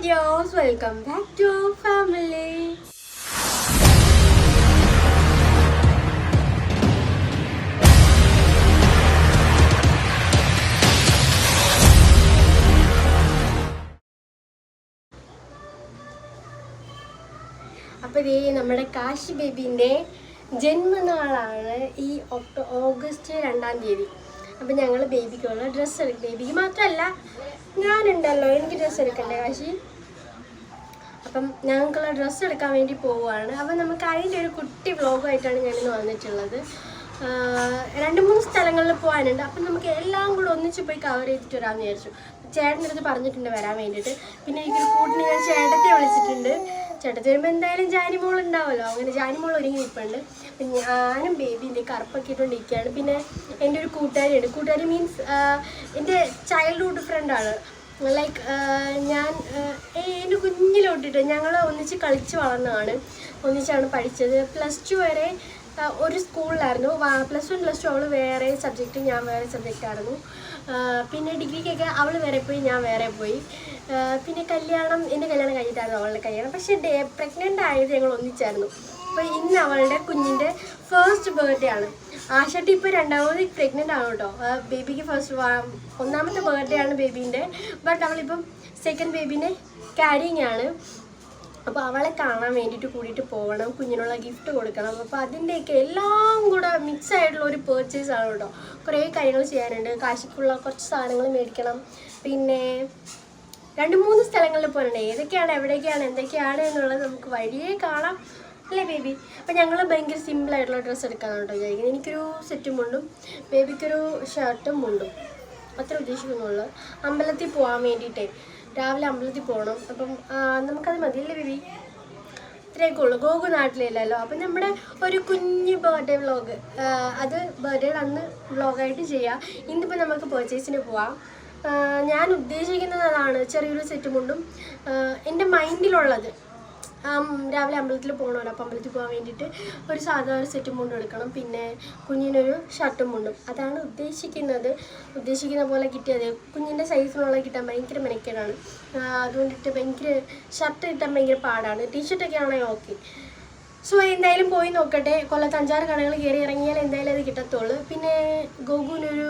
dears, welcome back to our family. അപ്പോൾ ദേ നമ്മുടെ കാശി ബേബിൻ്റെ ജന്മനാളാണ് ഈ ഓഗസ്റ്റ് 2-ാം തീയതി. അപ്പം ഞങ്ങൾ ബേബിക്കുള്ള ഡ്രസ്സ് എടുക്കും. ബേബിക്ക് മാത്രമല്ല ഞാനുണ്ടല്ലോ, എനിക്ക് ഡ്രസ്സ് എടുക്കണ്ടേ കാശി. അപ്പം ഞങ്ങൾക്കുള്ള ഡ്രസ്സ് എടുക്കാൻ വേണ്ടി പോവുകയാണ്. അപ്പം നമുക്ക് അതിൻ്റെ ഒരു കുട്ടി വ്ളോഗായിട്ടാണ് ഞാനിന്ന് വന്നിട്ടുള്ളത്. 2-3 സ്ഥലങ്ങളിൽ പോകാനുണ്ട്. അപ്പം നമുക്ക് എല്ലാം കൂടെ ഒന്നിച്ച് പോയി കവർ ചെയ്തിട്ട് വരാമെന്ന് വിചാരിച്ചു. ചേട്ടൻ്റെ അടുത്ത് പറഞ്ഞിട്ടുണ്ട് വരാൻ വേണ്ടിയിട്ട്. പിന്നെ എനിക്കൊരു കൂട്ടിന് ഞാൻ ചേട്ടത്തെ വിളിച്ചിട്ടുണ്ട്. ചേട്ടത്തി വരുമ്പോൾ എന്തായാലും ജാനിമോൾ ഉണ്ടാവുമല്ലോ. അങ്ങനെ ജാനിമോൾ ഒരുങ്ങി നിൽപ്പുണ്ട്. ഞാനും ബേബിൻ്റെ കറുപ്പൊക്കെ ഇട്ടുകൊണ്ടിരിക്കുകയാണ്. പിന്നെ എൻ്റെ ഒരു കൂട്ടുകാരിയുണ്ട്. കൂട്ടുകാരി മീൻസ് എൻ്റെ ചൈൽഡ്ഹുഡ് ഫ്രണ്ടാണ്. ലൈക്ക് ഞാൻ എൻ്റെ കുഞ്ഞിലോട്ടിട്ട് ഞങ്ങൾ ഒന്നിച്ച് കളിച്ച് വളർന്നതാണ്. ഒന്നിച്ചാണ് പഠിച്ചത്. +2 വരെ ഒരു സ്കൂളിലായിരുന്നു. +1 +2 അവൾ വേറെ സബ്ജക്റ്റ്, ഞാൻ വേറെ സബ്ജക്റ്റായിരുന്നു. പിന്നെ ഡിഗ്രിക്കൊക്കെ അവൾ വേറെ പോയി, ഞാൻ വേറെ പോയി. പിന്നെ എൻ്റെ കല്യാണം കഴിഞ്ഞിട്ടായിരുന്നു അവളുടെ കല്യാണം. പക്ഷേ പ്രഗ്നൻ്റ് ആയത് ഞങ്ങൾ ഒന്നിച്ചായിരുന്നു. അപ്പോൾ ഇന്ന് അവളുടെ കുഞ്ഞിൻ്റെ ഫസ്റ്റ് ബർത്ത്ഡേ ആണ്. ആശട്ടി ഇപ്പോൾ 2ാമത് പ്രഗ്നൻ്റ് ആണ് കേട്ടോ. ബേബിക്ക് ഒന്നാമത്തെ ബർത്ത്ഡേ ആണ് ബേബീൻ്റെ. ബട്ട് അവളിപ്പം സെക്കൻഡ് ബേബീനെ ക്യാരിങ് ആണ്. അപ്പോൾ അവളെ കാണാൻ വേണ്ടിയിട്ട് കൂടിയിട്ട് പോകണം, കുഞ്ഞിനുള്ള ഗിഫ്റ്റ് കൊടുക്കണം. അപ്പോൾ അതിൻ്റെയൊക്കെ എല്ലാം കൂടെ മിക്സ് ആയിട്ടുള്ള ഒരു പേർച്ചേസ് ആണ് കേട്ടോ. കുറേ കാര്യങ്ങൾ ചെയ്യാനുണ്ട്. കാശിക്കുള്ള കുറച്ച് സാധനങ്ങൾ മേടിക്കണം. പിന്നെ 2-3 സ്ഥലങ്ങളിൽ പോകണുണ്ട്. ഏതൊക്കെയാണ്, എവിടേക്കാണ്, എന്തൊക്കെയാണ് എന്നുള്ളത് നമുക്ക് വഴിയേ കാണാം അല്ലേ ബേബി. അപ്പം ഞങ്ങൾ ഭയങ്കര സിമ്പിളായിട്ടുള്ള ഡ്രസ്സ് എടുക്കാനാണ് കേട്ടോ വിചാരിക്കുന്നത്. എനിക്കൊരു സെറ്റും മുണ്ടും, ബേബിക്കൊരു ഷർട്ടും മുണ്ടും, അത്ര ഉദ്ദേശിക്കുന്നുള്ളൂ. അമ്പലത്തിൽ പോകാൻ വേണ്ടിയിട്ടേ, രാവിലെ അമ്പലത്തിൽ പോകണം. അപ്പം നമുക്കത് മതിയല്ലേ ബേബി? ഇത്രയൊക്കെ ഉള്ളൂ. ഗോകു നാട്ടിലില്ലല്ലോ. അപ്പം നമ്മുടെ ഒരു കുഞ്ഞ് ബർത്ത്ഡേ വ്ളോഗ്, അത് ബർത്ത്ഡേയുടെ അന്ന് വ്ളോഗായിട്ട് ചെയ്യാം. ഇന്നിപ്പോൾ നമുക്ക് പർച്ചേസിന് പോവാം. ഞാൻ ഉദ്ദേശിക്കുന്നത് അതാണ്, ചെറിയൊരു സെറ്റ് മുണ്ടും. എൻ്റെ മൈൻഡിലുള്ളത് രാവിലെ അമ്പലത്തിൽ പോകണമല്ലോ. അപ്പം അമ്പലത്തിൽ പോകാൻ വേണ്ടിയിട്ട് ഒരു സാധാരണ സെറ്റ് മുണ്ടും എടുക്കണം. പിന്നെ കുഞ്ഞിനൊരു ഷർട്ടും മുണ്ടും, അതാണ് ഉദ്ദേശിക്കുന്ന പോലെ കിട്ടിയത്. കുഞ്ഞിൻ്റെ സൈസിനുള്ള കിട്ടാൻ ഭയങ്കര മെനക്കേടാണ്. അതുകൊണ്ടിട്ട് ഭയങ്കര ഷർട്ട് കിട്ടാൻ ഭയങ്കര പാടാണ്. ടീഷർട്ടൊക്കെ ആണെങ്കിൽ ഓക്കെ. സോ എന്തായാലും പോയി നോക്കട്ടെ. കൊല്ലത്ത് 5-6 കടകൾ കയറി ഇറങ്ങിയാൽ എന്തായാലും അത് കിട്ടത്തുള്ളൂ. പിന്നെ ഗോകുവിനൊരു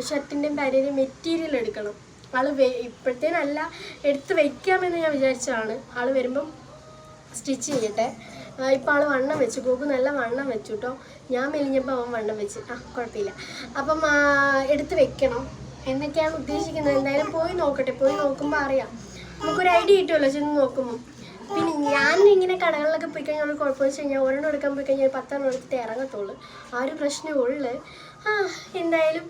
ഷർട്ടിൻ്റെ പാൻറ്റിൻ്റെ മെറ്റീരിയൽ എടുക്കണം. ഇപ്പോഴത്തേനല്ല, എടുത്ത് വയ്ക്കാമെന്ന് ഞാൻ വിചാരിച്ചതാണ്. ആൾ വരുമ്പം സ്റ്റിച്ച് ചെയ്യട്ടെ. ഇപ്പോൾ ആൾ വണ്ണം വെച്ചു. ഗോകു നല്ല വണ്ണം വെച്ചു കേട്ടോ. ഞാൻ മെലിഞ്ഞപ്പോൾ അവൻ വണ്ണം വെച്ച്. കുഴപ്പമില്ല. അപ്പം എടുത്ത് വെക്കണം എന്നൊക്കെയാണ് ഉദ്ദേശിക്കുന്നത്. എന്തായാലും പോയി നോക്കട്ടെ. പോയി നോക്കുമ്പോൾ അറിയാം, നമുക്കൊരു ഐഡിയ കിട്ടുമല്ലോ ചെന്ന് നോക്കുമ്പോൾ. പിന്നെ ഞാൻ ഇങ്ങനെ കടകളിലൊക്കെ പോയി കഴിഞ്ഞാൽ കുഴപ്പമെന്ന് വെച്ച് കഴിഞ്ഞാൽ ഒരെണ്ണം എടുക്കാൻ പോയി കഴിഞ്ഞാൽ 10 എടുത്തിട്ട് ഇറങ്ങത്തുള്ളൂ. ആ ഒരു പ്രശ്നമേ ഉള്ളൂ. എന്തായാലും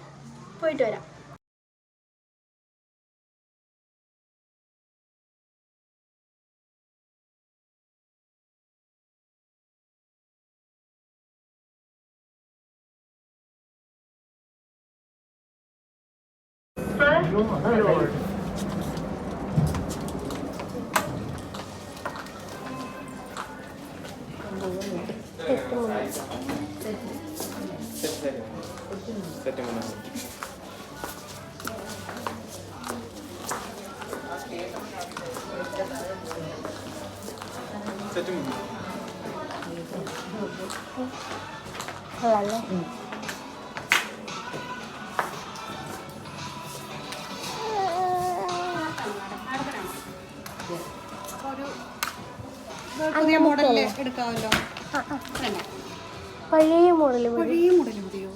പോയിട്ട് വരാം. പുതിയ മോഡലിൽ എടുക്കാമല്ലോ. പഴയ മോഡൽ മതിയോ?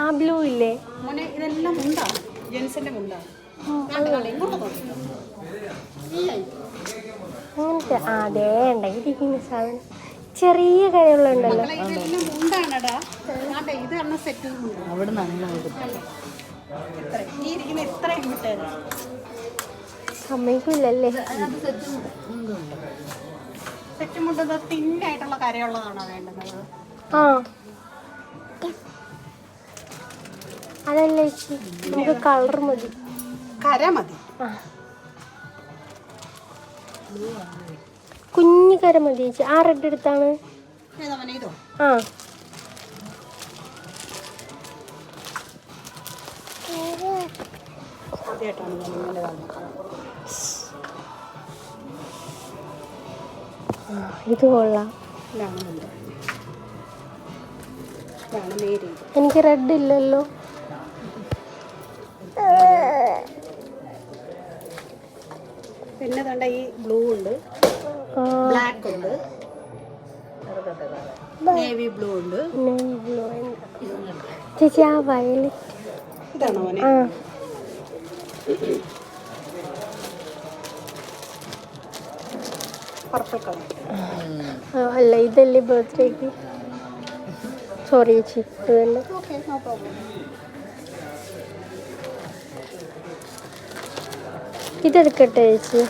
ആ ബ്ലൂ ഇല്ലേ മോനെ? ഇതെല്ലാം മുണ്ടാണ്, ജെൻസിന്റെ മുണ്ടാണ്. അങ്ങനത്തെ അതേ ഉണ്ടാക്കിയിരിക്കുന്ന സാധനം ചെറിയ കൈകളുണ്ടല്ലോ. ഇതെല്ലാം മുണ്ടാണടാ. ഇത് പറഞ്ഞ സെറ്റ് അവിടെ ഇത്രയും വിട്ടേരാ. സമ്മതിക്കില്ലല്ലേ? സെറ്റ് മുണ്ടത് തിന്നായിട്ടുള്ള കരയുള്ളതാണോ വേണ്ടുന്നത്? അതല്ലേ നമുക്ക് കളർ മതി, കര മതി. കുഞ്ഞു കര മതി ചേച്ചി. ആ റെഡ് എടുത്താണ്. ആദ്യമായിട്ടാണ് ഞാൻ ഇങ്ങനെ കാണുന്നത്. ഇത് കൊള്ളാം. ഇതാണ് എൻ്റെ, ഇതാണ് മേരി. എനിക്ക് റെഡ് ഇല്ലല്ലോ. പിന്നെ കണ്ട ഈ ബ്ലൂ ഉണ്ട്, ബ്ലാക്ക് ഉണ്ട്, നേവി ബ്ലൂ ഉണ്ട്. ചേച്ചി ആ വയലറ്റ് ഇതാണോ മോനെ? Purple colour. അല്ല ഇതല്ലേ ബർത്ത്ഡേക്ക്. സോറി ചേച്ചി, ഇത് തന്നെ. Okay, no problem. ഇതെടുക്കട്ടെ ചേച്ചി.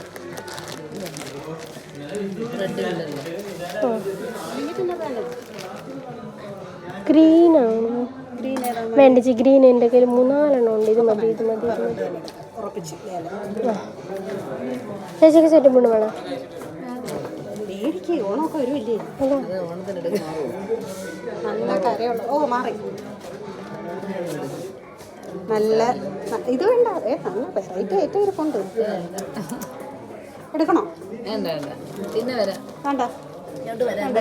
ഗ്രീൻ ആണോ? ഗ്രീൻ ഏതാ? വേണ്ട ചേച്ചി, ഗ്രീൻ എൻ്റെ കയ്യിൽ 3-4 ഉണ്ട്. ഇത് മതി, ഇത് മതി, ഇത് മതി. ഉറപ്പിച്ച് ചേച്ചിക്ക് സെറ്റ് മുണ്ട് വേണം. മേടിക്ക്, ഓണമൊക്കെ വരുമല്ലേ? നല്ല കരയുള്ള, ഓ മാറി, നല്ല ഇത് വേണ്ട. നല്ല വെറൈറ്റി ആയിട്ട് ഇരിപ്പുണ്ട്. എടുക്കണോ? വേണ്ട,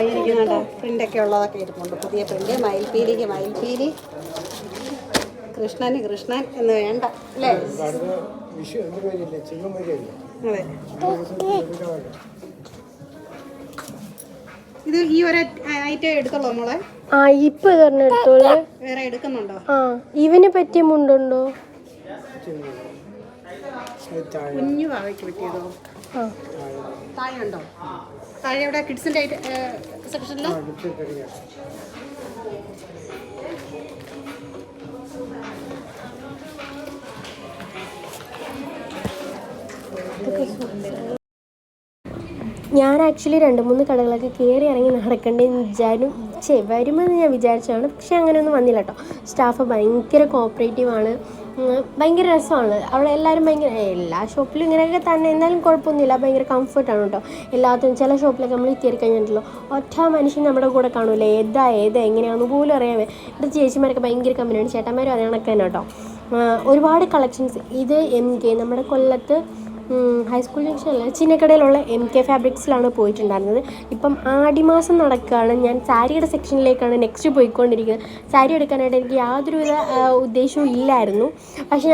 ഇരിക്കുന്നുണ്ട്. പ്രിൻ്റൊക്കെ ഉള്ളതൊക്കെ ഇരിപ്പുണ്ട്. പുതിയ പ്രിൻ്റ്. മയിൽപ്പീലിക്ക് മയിൽപ്പീലി, കൃഷ്ണന് കൃഷ്ണൻ എന്ന് വേണ്ട അല്ലേ? അതെ. ഇത് ഈ ഒരു ഐറ്റം എടുത്തോളൂ നമ്മളെ. ആ ഇപ്പൊ ഇതൊരെണ്ണം എടുത്തോളൂ. വേറെ എടുക്കുന്നുണ്ടോ? ആ ഇവന് പറ്റിയ മുണ്ടുണ്ടോ? കുഞ്ഞു വാവയ്ക്ക് പറ്റിയതോ? താഴെ ഉണ്ടോ? താഴെ എവിടെ? കിഡ്സിൻ്റെ സെക്ഷനിൽ. ഞാൻ ആക്ച്വലി 2-3 കടകളൊക്കെ കയറി ഇറങ്ങി നടക്കേണ്ടതെന്ന് വരുമെന്ന് ഞാൻ വിചാരിച്ചതാണ്. പക്ഷേ അങ്ങനെയൊന്നും വന്നില്ല കേട്ടോ. സ്റ്റാഫ് ഭയങ്കര കോപ്പറേറ്റീവാണ്, ഭയങ്കര രസമാണ് അവിടെ. എല്ലാവരും ഭയങ്കര, എല്ലാ ഷോപ്പിലും ഇങ്ങനെയൊക്കെ തന്നെ, എന്നാലും കുഴപ്പമൊന്നുമില്ല. ഭയങ്കര കംഫർട്ടാണ് കേട്ടോ എല്ലാത്തിനും. ചില ഷോപ്പിലൊക്കെ നമ്മൾ കയറി കഴിഞ്ഞിട്ടുള്ളൂ ഒറ്റ മനുഷ്യൻ നമ്മുടെ കൂടെ കാണൂല്ലേ, ഏതാ എങ്ങനെയാണെന്ന് പോലും അറിയാമേ. ഇവിടെ ചേച്ചിമാരൊക്കെ ഭയങ്കര കമ്പനിയാണ്, ചേട്ടന്മാരും അതേ കണക്ക് തന്നെ കേട്ടോ. ഒരുപാട് കളക്ഷൻസ്. ഇത് MK, നമ്മുടെ കൊല്ലത്ത് ഹൈസ്കൂൾ ജംഗ്ഷനല്ല, ചിന്നക്കടയിലുള്ള MK ഫാബ്രിക്സിലാണ് പോയിട്ടുണ്ടായിരുന്നത്. ഇപ്പം ആടിമാസം നടക്കുകയാണ്. ഞാൻ സാരിയുടെ സെക്ഷനിലേക്കാണ് നെക്സ്റ്റ് പോയിക്കൊണ്ടിരിക്കുന്നത്. സാരി എടുക്കാനായിട്ട് എനിക്ക് യാതൊരുവിധ ഉദ്ദേശവും ഇല്ലായിരുന്നു. പക്ഷേ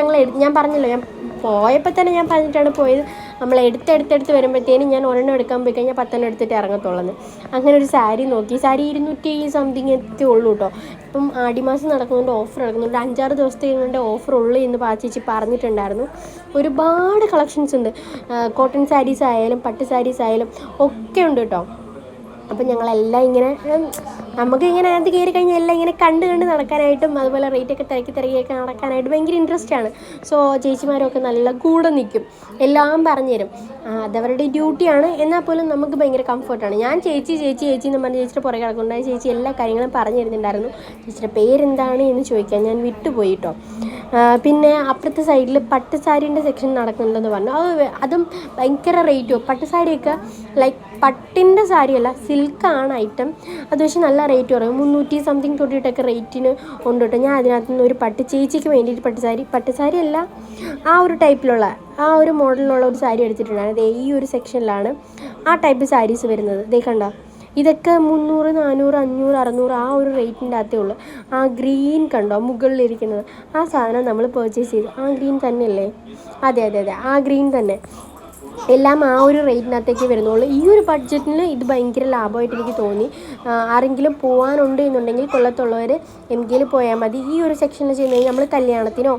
ഞാൻ പറഞ്ഞല്ലോ, ഞാൻ പോയപ്പോൾ തന്നെ ഞാൻ പറഞ്ഞിട്ടാണ് പോയത്, നമ്മൾ എടുത്തെടുത്ത് വരുമ്പോഴത്തേനും ഞാൻ ഒരെണ്ണം എടുക്കാൻ പോയി കഴിഞ്ഞാൽ 10 എടുത്തിട്ട് ഇറങ്ങത്തുള്ളൂ. അങ്ങനെ ഒരു സാരി നോക്കി. സാരി 200 സംതിങ് എത്തി ഉള്ളൂ കേട്ടോ. ഇപ്പം ആടിമാസം നടക്കുന്നുണ്ട്, ഓഫർ നടക്കുന്നുണ്ട്. 5-6 ദിവസത്തേക്ക് ഓഫർ ഉള്ളൂ എന്ന് ചേച്ചി പറഞ്ഞിട്ടുണ്ടായിരുന്നു. ഒരുപാട് കളക്ഷൻസ് ഉണ്ട്. കോട്ടൺ സാരീസ് ആയാലും പട്ട് സാരീസ് ആയാലും ഒക്കെ ഉണ്ട് കേട്ടോ. അപ്പം ഞങ്ങളെല്ലാം ഇങ്ങനെ, നമുക്കിങ്ങനെ അതിനകത്ത് കയറി കഴിഞ്ഞാൽ എല്ലാം ഇങ്ങനെ കണ്ട് നടക്കാനായിട്ടും അതുപോലെ റേറ്റൊക്കെ തിരക്കിയൊക്കെ നടക്കാനായിട്ട് ഭയങ്കര ഇൻട്രസ്റ്റ് ആണ്. സോ ചേച്ചിമാരൊക്കെ നല്ല കൂടെ നിൽക്കും, എല്ലാം പറഞ്ഞുതരും. അതവരുടെ ഡ്യൂട്ടിയാണ്. എന്നാൽ പോലും നമുക്ക് ഭയങ്കര കംഫർട്ടാണ്. ഞാൻ ചേച്ചി എന്ന് പറഞ്ഞ് ചേച്ചിയുടെ പുറകെ കിടക്കുന്നുണ്ടായി. ചേച്ചി എല്ലാ കാര്യങ്ങളും പറഞ്ഞു തരുന്നുണ്ടായിരുന്നു. ചേച്ചിയുടെ പേരെന്താണ് എന്ന് ചോദിക്കാൻ ഞാൻ വിട്ടുപോയി കേട്ടോ. പിന്നെ അപ്പുറത്തെ സൈഡിൽ പട്ട് സാരീൻ്റെ സെക്ഷൻ നടക്കുന്നുണ്ടെന്ന് പറഞ്ഞു. അതും ഭയങ്കര റേറ്റും. പട്ട് സാരിയൊക്കെ ലൈക്ക് പട്ടിൻ്റെ സാരിയല്ല, സിൽക്കാണ് ഐറ്റം. അത് പക്ഷേ നല്ല റേറ്റ് കുറയും. 300 സംതിങ് തൊട്ടിട്ടൊക്കെ റേറ്റിന് ഉണ്ട് കേട്ടോ. ഞാൻ അതിനകത്ത് നിന്ന് ഒരു പട്ട് ചേച്ചിക്ക് വേണ്ടിയിട്ട് പട്ട് സാരി അല്ല, ആ ഒരു ടൈപ്പിലുള്ള, ആ ഒരു മോഡലിലുള്ള ഒരു സാരി എടുത്തിട്ടുണ്ടായിരുന്നു. ഈ ഒരു സെക്ഷനിലാണ് ആ ടൈപ്പ് സാരീസ് വരുന്നത്. ദേ കണ്ടോ, ഇതൊക്കെ 300, 400, 500, 600 ആ ഒരു റേറ്റിൻ്റെ അകത്തേ ഉള്ളൂ. ആ ഗ്രീൻ കണ്ടോ മുകളിലിരിക്കുന്നത്, ആ സാധനം നമ്മൾ പർച്ചേസ് ചെയ്തു. ആ ഗ്രീൻ തന്നെയല്ലേ? അതെ, ആ ഗ്രീൻ തന്നെ. എല്ലാം ആ ഒരു റേറ്റിനകത്തേക്ക് വരുന്നുള്ളൂ. ഈ ഒരു ബഡ്ജറ്റിൽ ഇത് ഭയങ്കര ലാഭമായിട്ട് എനിക്ക് തോന്നി. ആരെങ്കിലും പോകാനുണ്ട് എന്നുണ്ടെങ്കിൽ കൊല്ലത്തുള്ളവർ MKയിൽ പോയാൽ മതി. ഈ ഒരു സെക്ഷനിൽ ചെയ്യുന്ന കഴിഞ്ഞാൽ നമ്മൾ കല്യാണത്തിനോ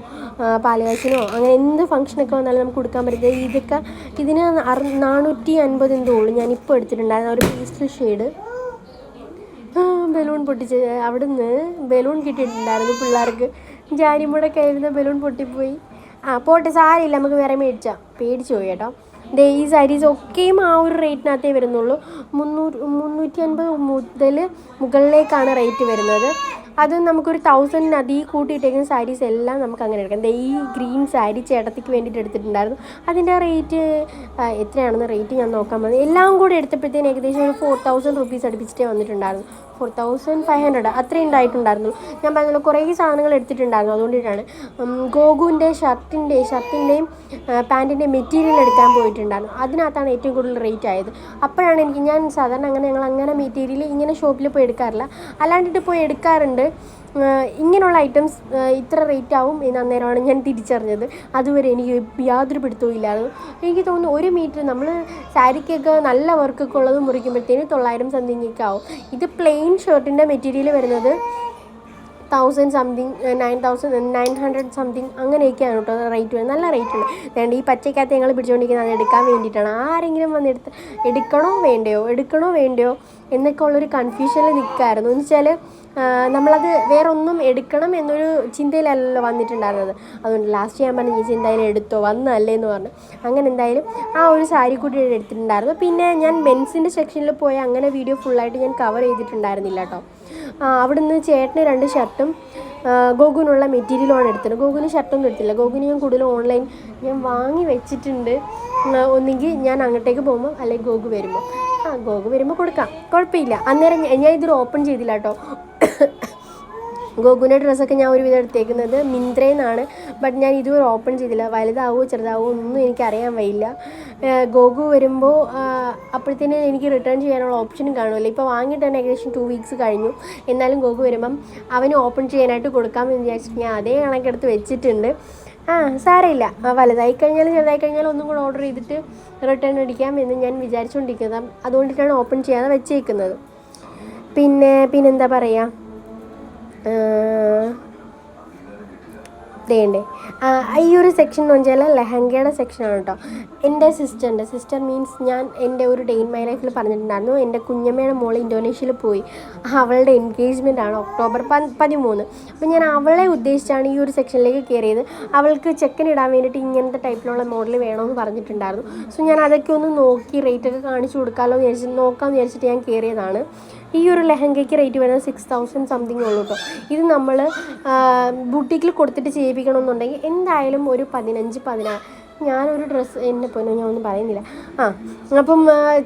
പാലുകാച്ചിനോ അങ്ങനെ എന്ത് ഫംഗ്ഷനൊക്കെ വന്നാലും നമുക്ക് കൊടുക്കാൻ പറ്റുന്നത്. ഇതൊക്കെ ഇതിന് 450 എന്തോ ഉള്ളൂ. ഞാനിപ്പോൾ എടുത്തിട്ടുണ്ടായിരുന്നു ഒരു പേസ്റ്റൽ ഷെയ്ഡ്. ബലൂൺ പൊട്ടിച്ച് അവിടുന്ന് ബലൂൺ കിട്ടിയിട്ടുണ്ടായിരുന്നു പിള്ളേർക്ക്. ജാനിമുടൊക്കെ ആയിരുന്ന ബലൂൺ പൊട്ടിപ്പോയി. പോട്ടെ, സാരിയില്ല, നമുക്ക് വേറെ പേടിച്ചു പോയി കേട്ടോ. ഈ സാരീസ് ഒക്കെയും ആ ഒരു റേറ്റിനകത്തേ വരുന്നുള്ളൂ. 350 മുതൽ മുകളിലേക്കാണ് റേറ്റ് വരുന്നത്. അത് നമുക്കൊരു 1000 കൂട്ടിയിട്ടേക്കുന്ന സാരീസ് എല്ലാം നമുക്ക് അങ്ങനെ എടുക്കാം. ഈ ഗ്രീൻ സാരി ചേട്ടത്തിക്ക് വേണ്ടിയിട്ട് എടുത്തിട്ടുണ്ടായിരുന്നു. അതിൻ്റെ റേറ്റ് എത്രയാണെന്ന് റേറ്റ് ഞാൻ നോക്കാൻ മതി. എല്ലാം കൂടി എടുത്തപ്പോഴത്തേന് ഏകദേശം ഒരു 4000 റുപ്പീസ് അടുപ്പിച്ചിട്ടേ വന്നിട്ടുണ്ടായിരുന്നു. 4500 അത്രയും ഉണ്ടായിട്ടുണ്ടായിരുന്നു. ഞാൻ പറഞ്ഞല്ലോ കുറേ സാധനങ്ങൾ എടുത്തിട്ടുണ്ടായിരുന്നു, അതുകൊണ്ടിട്ടാണ്. ഗോകുവിൻ്റെ ഷർട്ടിൻ്റെയും പാൻറ്റിൻ്റെയും മെറ്റീരിയൽ എടുക്കാൻ പോയിട്ടുണ്ടായിരുന്നു. അതിനകത്താണ് ഏറ്റവും കൂടുതൽ റേറ്റ് ആയത്. അപ്പോഴാണ് ഞാൻ സാധാരണ ഞങ്ങൾ അങ്ങനെ മെറ്റീരിയൽ ഇങ്ങനെ ഷോപ്പിൽ പോയി എടുക്കാറില്ല, അല്ലാണ്ടിട്ട് പോയി എടുക്കാറുണ്ട്. ഇങ്ങനെയുള്ള ഐറ്റംസ് ഇത്ര റേറ്റ് ആവും എന്ന് അന്നേരമാണ് ഞാൻ തിരിച്ചറിഞ്ഞത്. അതുവരെ എനിക്ക് യാതൊരു പിടുത്തവും ഇല്ലായിരുന്നു. എനിക്ക് തോന്നുന്നു 1 മീറ്റർ നമ്മൾ സാരിക്കൊക്കെ നല്ല വർക്കൊക്കെ ഉള്ളത് മുറിക്കുമ്പോഴത്തേന് 900 സംതിങ് ഒക്കെ ആവും. ഇത് പ്ലെയിൻ ഷർട്ടിൻ്റെ മെറ്റീരിയൽ വരുന്നത് 1000 സംതിങ് 900 സംതിങ് അങ്ങനെയൊക്കെയാണ് കേട്ടോ റേറ്റ് വരുന്നത്. നല്ല റേറ്റ് ഉണ്ട്. അതുകൊണ്ട് ഈ പച്ചക്കകത്ത് ഞങ്ങൾ പിടിച്ചുകൊണ്ടിരിക്കുന്നത് അത് എടുക്കാൻ വേണ്ടിയിട്ടാണ്. ആരെങ്കിലും വന്നെടുത്ത് എടുക്കണോ വേണ്ടയോ എന്നൊക്കെ ഉള്ളൊരു കൺഫ്യൂഷനിൽ നിൽക്കായിരുന്നു. എന്ന് വെച്ചാൽ നമ്മളത് വേറെ ഒന്നും എടുക്കണം എന്നൊരു ചിന്തയിലല്ലല്ലോ വന്നിട്ടുണ്ടായിരുന്നത്. അതുകൊണ്ട് ലാസ്റ്റ് ഞാൻ പറഞ്ഞു ചേച്ചി എന്തായാലും എടുത്തോ, വന്നല്ലേ എന്ന് പറഞ്ഞു. അങ്ങനെ എന്തായാലും ആ ഒരു സാരി കൂടി എടുത്തിട്ടുണ്ടായിരുന്നു. പിന്നെ ഞാൻ മെൻസിൻ്റെ സെക്ഷനിൽ പോയ അങ്ങനെ വീഡിയോ ഫുള്ളായിട്ട് ഞാൻ കവർ ചെയ്തിട്ടുണ്ടായിരുന്നില്ല കേട്ടോ. അവിടുന്ന് ചേട്ടന് 2 ഷർട്ടും ഗോകുവിനുള്ള മെറ്റീരിയലുമാണ് എടുത്തത്. ഗോകുവിന് ഷർട്ടൊന്നും എടുത്തില്ല. ഗോകുവിന് ഞാൻ കൂടുതൽ ഓൺലൈൻ ഞാൻ വാങ്ങി വെച്ചിട്ടുണ്ട്. ഒന്നുകിൽ ഞാൻ അങ്ങോട്ടേക്ക് പോകുമ്പോൾ അല്ലെങ്കിൽ ഗോകു വരുമ്പോൾ ഗോകു വരുമ്പോൾ കൊടുക്കാം, കുഴപ്പമില്ല. അന്നേരം ഞാൻ ഇതൊരു ഓപ്പൺ ചെയ്തില്ല കേട്ടോ. ഗോകുവിൻ്റെ ഡ്രസ്സൊക്കെ ഞാൻ ഒരുവിധം എടുത്തേക്കുന്നത് മിന്ത്രയിൽ നിന്നാണ്. ബട്ട് ഞാൻ ഇതുവരെ ഓപ്പൺ ചെയ്തില്ല. വലുതാവോ ചെറുതാവോ ഒന്നും എനിക്കറിയാൻ വയ്യില്ല. ഗോകു വരുമ്പോൾ അപ്പോഴത്തേന് എനിക്ക് റിട്ടേൺ ചെയ്യാനുള്ള ഓപ്ഷനും കാണുമല്ലോ. ഇപ്പോൾ വാങ്ങിയിട്ട് തന്നെ ഏകദേശം 2 വീക്സ് കഴിഞ്ഞു. എന്നാലും ഗോകു വരുമ്പം അവന് ഓപ്പൺ ചെയ്യാനായിട്ട് കൊടുക്കാമെന്ന് വിചാരിച്ചിട്ട് ഞാൻ അതേ കണക്കെടുത്ത് വെച്ചിട്ടുണ്ട്. സാരമില്ല, വലുതായി കഴിഞ്ഞാലും ചെറുതായി കഴിഞ്ഞാലും ഒന്നും കൂടെ ഓർഡർ ചെയ്തിട്ട് റിട്ടേൺ അടിക്കാം എന്ന് ഞാൻ വിചാരിച്ചുകൊണ്ടിരിക്കുന്നത്. അതുകൊണ്ടിട്ടാണ് ഓപ്പൺ ചെയ്യാതെ വെച്ചേക്കുന്നത്. പിന്നെന്താ പറയുക, വേണ്ടേ ഈ ഒരു സെക്ഷൻ എന്ന് വെച്ചാൽ ലെഹങ്കയുടെ സെക്ഷനാണ് കേട്ടോ. എൻ്റെ സിസ്റ്റർ മീൻസ് ഞാൻ എൻ്റെ ഒരു ഡേ ഇൻ മൈ ലൈഫിൽ പറഞ്ഞിട്ടുണ്ടായിരുന്നു. എൻ്റെ കുഞ്ഞമ്മയുടെ മോൾ ഇന്തോനേഷ്യയിൽ പോയി. അവളുടെ എൻഗേജ്മെൻ്റ് ആണ് ഒക്ടോബർ 13. അപ്പോൾ ഞാൻ അവളെ ഉദ്ദേശിച്ചാണ് ഈ ഒരു സെക്ഷനിലേക്ക് കയറിയത്. അവൾക്ക് ചെക്കനിടാൻ വേണ്ടിയിട്ട് ഇങ്ങനത്തെ ടൈപ്പിലുള്ള മോഡൽ വേണമെന്ന് പറഞ്ഞിട്ടുണ്ടായിരുന്നു. സോ ഞാൻ അതൊക്കെ ഒന്ന് നോക്കി റേറ്റൊക്കെ കാണിച്ചു കൊടുക്കാമല്ലോ എന്ന് നോക്കാമെന്ന് വിചാരിച്ചിട്ട് ഞാൻ കയറിയതാണ്. ഈ ഒരു ലെഹങ്കയ്ക്ക് റേറ്റ് വരുന്നത് 6000 സംതിങ് ഉള്ളൂ കേട്ടോ. ഇത് നമ്മൾ ബുട്ടീക്കിൽ കൊടുത്തിട്ട് ചെയ്യിപ്പിക്കണമെന്നുണ്ടെങ്കിൽ എന്തായാലും ഒരു 15-16. ഞാനൊരു ഡ്രസ്സ് എന്നെ പോലും ഞാൻ ഒന്നും പറയുന്നില്ല. അപ്പം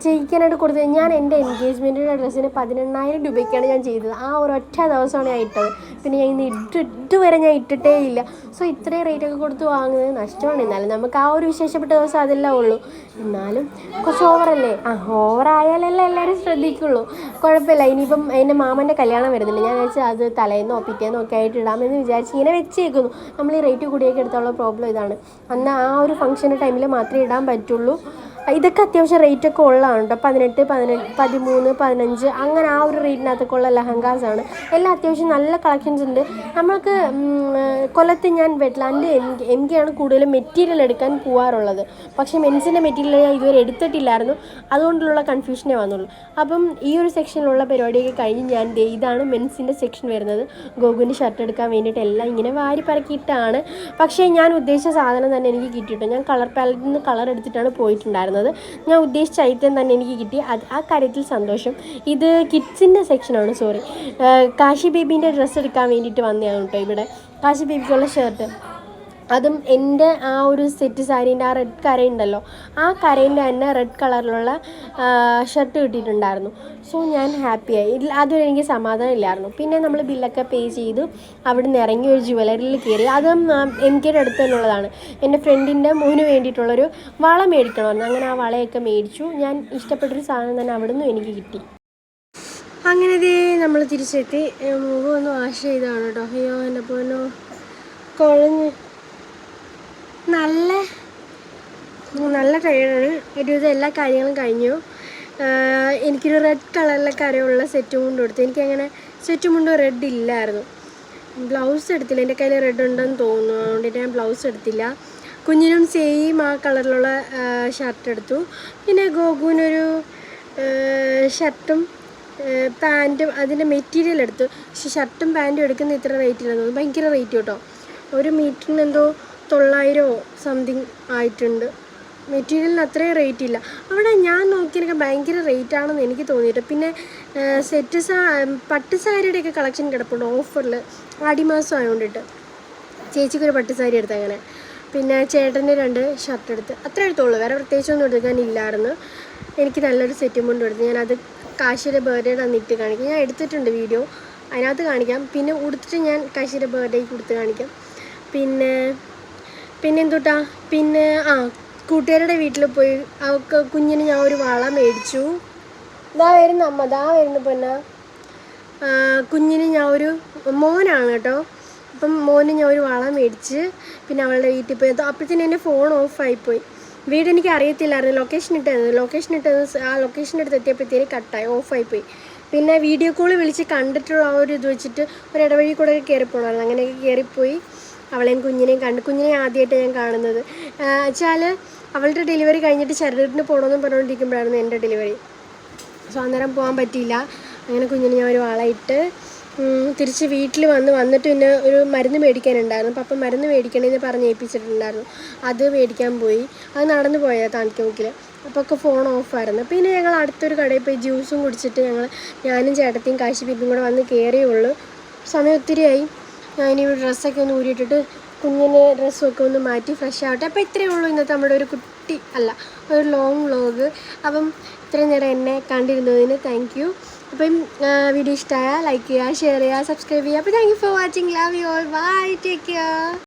ചെയ്യിക്കാനായിട്ട് കൊടുത്തത് ഞാൻ എൻ്റെ എൻഗേജ്മെൻറ്റിൻ്റെ ഡ്രസ്സിന് 18000 രൂപയ്ക്കാണ് ഞാൻ ചെയ്തത്. ആ ഒരൊറ്റ ദിവസമാണ് ഞാൻ ഇട്ടത്. പിന്നെ ഞാൻ ഇതുവരെ ഞാൻ ഇട്ടിട്ടേ ഇല്ല. സോ ഇത്രയും റേറ്റൊക്കെ കൊടുത്ത് വാങ്ങുന്നത് നഷ്ടമാണ്. എന്നാലും നമുക്ക് ആ ഒരു വിശേഷപ്പെട്ട ദിവസം അതെല്ലാം ഉള്ളൂ. എന്നാലും കുറച്ച് ഓവറല്ലേ? ഓവറായാലല്ലേ എല്ലാവരും ശ്രദ്ധിക്കുള്ളൂ. കുഴപ്പമില്ല. ഇനിയിപ്പം എൻ്റെ മാമൻ്റെ കല്യാണം വരുന്നുണ്ട്. ഞാൻ വെച്ചാൽ അത് തലേന്നോ പിറ്റേന്നോ ഒക്കെ ആയിട്ട് ഇടാമെന്ന് വിചാരിച്ച് ഇങ്ങനെ വെച്ചേക്കുന്നു. നമ്മൾ ഈ റേറ്റ് കൂടിയൊക്കെ എടുത്തുള്ള പ്രോബ്ലം ഇതാണ്. അന്ന് ആ ഒരു ഫംഗ്ഷൻ്റെ ടൈമിൽ മാത്രമേ ഇടാൻ പറ്റുള്ളൂ. ഇതൊക്കെ അത്യാവശ്യം റേറ്റൊക്കെ ഉള്ളതാണ് കേട്ടോ. 18, 13, 15 അങ്ങനെ ആ ഒരു റേറ്റിനകത്തൊക്കെ ഉള്ള ലെഹങ്കാസാണ്. എല്ലാം അത്യാവശ്യം നല്ല കളക്ഷൻസ് ഉണ്ട്. നമ്മൾക്ക് കൊല്ലത്ത് ഞാൻ വെറ്റ്ലാൻഡ് MK ആണ് കൂടുതലും മെറ്റീരിയൽ എടുക്കാൻ പോകാറുള്ളത്. പക്ഷേ മെൻസിൻ്റെ മെറ്റീരിയൽ ഞാൻ ഇതുവരെ എടുത്തിട്ടില്ലായിരുന്നു. അതുകൊണ്ടുള്ള കൺഫ്യൂഷനേ വന്നുള്ളൂ. അപ്പം ഈ ഒരു സെക്ഷനിലുള്ള പരിപാടിയൊക്കെ കഴിഞ്ഞ് ഞാൻ ഇതാണ് മെൻസിൻ്റെ സെക്ഷൻ വരുന്നത്. ഗോകുവിൻ്റെ ഷർട്ട് എടുക്കാൻ വേണ്ടിയിട്ട് എല്ലാം ഇങ്ങനെ വാരി പറക്കിയിട്ടാണ്. പക്ഷേ ഞാൻ ഉദ്ദേശിച്ച സാധനം തന്നെ എനിക്ക് കിട്ടിയിട്ടോ. ഞാൻ കളർ പാലറ്റിൽ നിന്ന് കളർ എടുത്തിട്ടാണ് പോയിട്ടുണ്ടായിരുന്നത്. ഞാൻ ഉദ്ദേശിച്ച ഐറ്റം തന്നെ എനിക്ക് കിട്ടി. ആ കാര്യത്തിൽ സന്തോഷം. ഇത് കിഡ്സിൻ്റെ സെക്ഷനാണ്. കാശി ബേബീൻ്റെ ഡ്രസ്സ് എടുക്കാൻ വേണ്ടിയിട്ട് വന്നതാണ് കേട്ടോ. ഇവിടെ കാശി ബേബിക്കുള്ള ഷർട്ട്, അതും എൻ്റെ ആ ഒരു സെറ്റ് സാരീൻ്റെ ആ റെഡ് കരയുണ്ടല്ലോ, ആ കരേൻ്റെ തന്നെ റെഡ് കളറിലുള്ള ഷർട്ട് കിട്ടിയിട്ടുണ്ടായിരുന്നു. സോ ഞാൻ ഹാപ്പിയായി. അതും എനിക്ക് സമാധാനം ഇല്ലായിരുന്നു. പിന്നെ നമ്മൾ ബില്ലൊക്കെ പേ ചെയ്തു അവിടെ നിന്ന് ഇറങ്ങി ഒരു ജുവലറിയിൽ കയറി. അതും MKയുടെ അടുത്ത് തന്നെയുള്ളതാണ്. എൻ്റെ ഫ്രണ്ടിൻ്റെ മോന് വേണ്ടിയിട്ടുള്ളൊരു വള മേടിക്കണമായിരുന്നു. അങ്ങനെ ആ വളയൊക്കെ മേടിച്ചു. ഞാൻ ഇഷ്ടപ്പെട്ടൊരു സാധനം തന്നെ അവിടെ നിന്നും എനിക്ക് കിട്ടി. അങ്ങനെ നമ്മൾ തിരിച്ചെത്തി. മുഖം ഒന്ന് വാഷ് ചെയ്താണ് കേട്ടോ. അയ്യോ എൻ്റെ പോനോ കുഴഞ്ഞ് നല്ല ടയർഡാണ്. ഒരുവിധം എല്ലാ കാര്യങ്ങളും കഴിഞ്ഞു. എനിക്കൊരു റെഡ് കളറിലെ കരയുള്ള സെറ്റ് മുണ്ട് കൊടുത്തു. എനിക്കങ്ങനെ സെറ്റ് മുണ്ട് റെഡ് ഇല്ലായിരുന്നു. ബ്ലൗസ് എടുത്തില്ല. എൻ്റെ കയ്യിൽ റെഡ് ഉണ്ടെന്ന് തോന്നുന്നു. അതുകൊണ്ടിട്ട് ഞാൻ ബ്ലൗസ് എടുത്തില്ല. കുഞ്ഞിനും സെയിം ആ കളറിലുള്ള ഷർട്ട് എടുത്തു. പിന്നെ ഗോകുവിനൊരു ഷർട്ടും പാൻറ്റും അതിൻ്റെ മെറ്റീരിയൽ എടുത്തു. പക്ഷെ ഷർട്ടും പാൻറ്റും എടുക്കുന്ന ഇത്ര റേറ്റില്ലെന്ന് തോന്നുന്നു. ഭയങ്കര റേറ്റ് കേട്ടോ. 1 മീറ്ററിന് എന്തോ 900 സംതിങ് ആയിട്ടുണ്ട്. മെറ്റീരിയലിന് അത്രയും റേറ്റ് ഇല്ല. അവിടെ ഞാൻ നോക്കിയെനിക്ക് ഭയങ്കര റേറ്റാണെന്ന് എനിക്ക് തോന്നിയിട്ട്. പിന്നെ പട്ട് സാരിയുടെയൊക്കെ കളക്ഷൻ കിടപ്പുണ്ട് ഓഫറിൽ. ആടിമാസം ആയതുകൊണ്ടിട്ട് ചേച്ചിക്കൊരു പട്ട് സാരി എടുത്ത് അങ്ങനെ. പിന്നെ ചേട്ടൻ്റെ 2 ഷർട്ട് എടുത്ത് അത്രേ എടുത്തുള്ളൂ. വേറെ പ്രത്യേകിച്ചൊന്നും എടുക്കാനില്ലായിരുന്നു. എനിക്ക് നല്ലൊരു സെറ്റും കൊണ്ട് എടുത്ത് ഞാനത് കാശിയുടെ ബർത്ത്ഡേയുടെ അന്നിട്ട് കാണിക്കാം. ഞാൻ എടുത്തിട്ടുണ്ട് വീഡിയോ, അതിനകത്ത് കാണിക്കാം. പിന്നെ ഉടുത്തിട്ട് ഞാൻ കാശിയുടെ ബർത്ത്ഡേക്ക് കൊടുത്ത് കാണിക്കാം. പിന്നെ എന്തുട്ടാ, പിന്നെ കൂട്ടുകാരുടെ വീട്ടിൽ പോയി അവൾക്ക് കുഞ്ഞിന് ഞാൻ ഒരു വള മേടിച്ചു. ഇതാ വരുന്ന അമ്മ, ഇതാ വരുന്ന പൊന്ന. കുഞ്ഞിന് ഞാൻ ഒരു മോനാണ് കേട്ടോ. അപ്പം മോന് ഞാൻ ഒരു വള മേടിച്ച് പിന്നെ അവളുടെ വീട്ടിൽ പോയി. അപ്പോഴത്തേനും എൻ്റെ ഫോൺ ഓഫായിപ്പോയി. വീട് എനിക്ക് അറിയത്തില്ലായിരുന്നു, ലൊക്കേഷൻ ഇട്ടത് ആ ലൊക്കേഷൻ എടുത്ത് എത്തിയപ്പോഴത്തേനും കട്ടായി, ഓഫായിപ്പോയി. പിന്നെ വീഡിയോ കോൾ വിളിച്ച് കണ്ടിട്ടുള്ള ആ ഒരു ഇത് വെച്ചിട്ട് ഒരു ഇടവഴി കൂടെ കയറിപ്പോണമല്ലോ, അങ്ങനെയൊക്കെ കയറിപ്പോയി അവളെയും കുഞ്ഞിനെയും കണ്ടു. കുഞ്ഞിനെ ആദ്യമായിട്ട് ഞാൻ കാണുന്നത് വെച്ചാൽ അവളുടെ ഡെലിവറി കഴിഞ്ഞിട്ട് ശരീരത്തിന് പോകണമെന്ന് പറഞ്ഞുകൊണ്ടിരിക്കുമ്പോഴായിരുന്നു എൻ്റെ ഡെലിവറി. സോ അന്നേരം പോകാൻ പറ്റിയില്ല. അങ്ങനെ കുഞ്ഞിന് ഞാൻ ഒരു വളയിട്ട് തിരിച്ച് വീട്ടിൽ വന്നിട്ട് പിന്നെ ഒരു മരുന്ന് മേടിക്കാനുണ്ടായിരുന്നു. പപ്പ മരുന്ന് മേടിക്കണമെന്ന് പറഞ്ഞ് ഏൽപ്പിച്ചിട്ടുണ്ടായിരുന്നു. അത് മേടിക്കാൻ പോയി. അത് നടന്നു പോയാൽ താണിക്കുമുക്കിൽ. അപ്പോൾ ഒക്കെ ഫോൺ ഓഫായിരുന്നു. പിന്നെ ഞങ്ങൾ അടുത്തൊരു കടയിൽ പോയി ജ്യൂസും കുടിച്ചിട്ട് ഞാനും ചേട്ടത്തിയും കാശി ബേബിയും കൂടെ വന്ന് കയറിയുള്ളൂ. സമയം ഒത്തിരിയായി. ഞാനിനി ഡ്രസ്സൊക്കെ ഒന്ന് ഊരിയിട്ടിട്ട് കുഞ്ഞിൻ്റെ ഡ്രസ്സൊക്കെ ഒന്ന് മാറ്റി ഫ്രഷ് ആവട്ടെ. അപ്പോൾ ഇത്രയേ ഉള്ളൂ ഇന്നത്തെ നമ്മുടെ ഒരു കുട്ടി ഒരു ലോങ് വ്ലോഗ്. അപ്പം ഇത്രയും നേരം എന്നെ കണ്ടിരുന്നതിന് താങ്ക് യു. അപ്പം വീഡിയോ ഇഷ്ടമായാൽ ലൈക്ക് ചെയ്യുക, ഷെയർ ചെയ്യുക, സബ്സ്ക്രൈബ് ചെയ്യുക. അപ്പോൾ thank you for watching. Love you all. Bye. Take care.